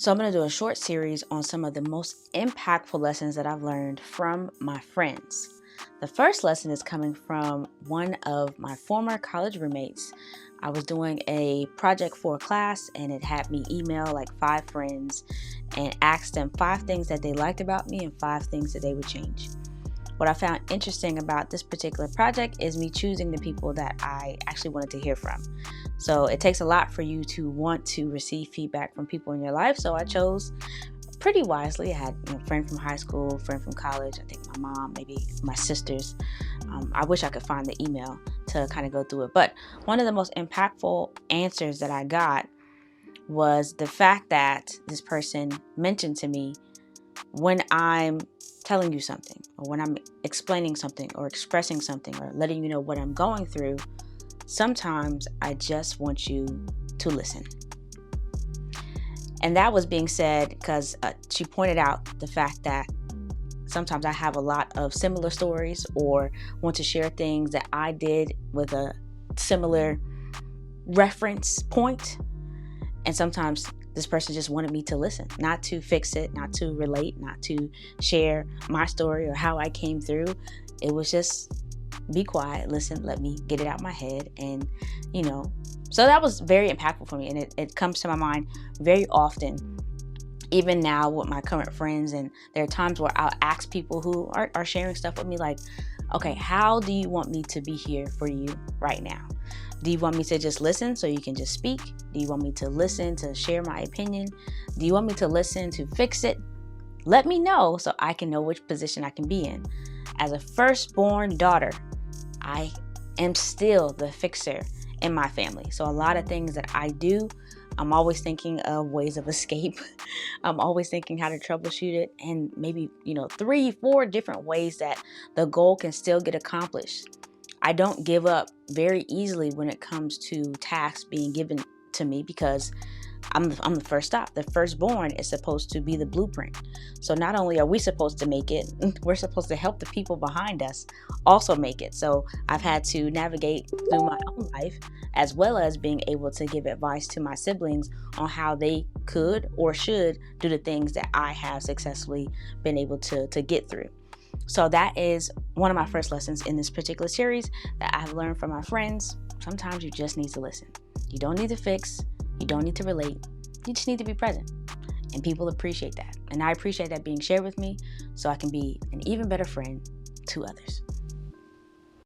So I'm going to do a short series on some of the most impactful lessons that I've learned from my friends. The first lesson is coming from one of my former college roommates. I was doing a project for a class and it had me email like 5 friends and ask them 5 things that they liked about me and 5 things that they would change. What I found interesting about this particular project is me choosing the people that I actually wanted to hear from. So it takes a lot for you to want to receive feedback from people in your life. So I chose pretty wisely. I had a friend from high school, friend from college, I think my mom, maybe my sisters. I wish I could find the email to kind of go through it. But one of the most impactful answers that I got was the fact that this person mentioned to me, when I'm telling you something, or when I'm explaining something, or expressing something, or letting you know what I'm going through, sometimes I just want you to listen. And that was being said because she pointed out the fact that sometimes I have a lot of similar stories or want to share things that I did with a similar reference point. And sometimes this person just wanted me to listen, not to fix it, not to relate, not to share my story or how I came through. It was just be quiet, listen, let me get it out my head. And, so that was very impactful for me. And it comes to my mind very often, even now with my current friends. And there are times where I'll ask people who are sharing stuff with me like, okay, how do you want me to be here for you right now? Do you want me to just listen so you can just speak? Do you want me to listen to share my opinion? Do you want me to listen to fix it? Let me know so I can know which position I can be in. As a firstborn daughter, I am still the fixer in my family. So a lot of things that I do, I'm always thinking of ways of escape. I'm always thinking how to troubleshoot it, and maybe, 3, 4 different ways that the goal can still get accomplished. I don't give up very easily when it comes to tasks being given to me because I'm the first stop. The firstborn is supposed to be the blueprint. So not only are we supposed to make it, we're supposed to help the people behind us also make it. So I've had to navigate through my own life as well as being able to give advice to my siblings on how they could or should do the things that I have successfully been able to get through. So that is one of my first lessons in this particular series that I've learned from my friends. Sometimes you just need to listen. You don't need to fix. You don't need to relate. You just need to be present. And people appreciate that. And I appreciate that being shared with me so I can be an even better friend to others.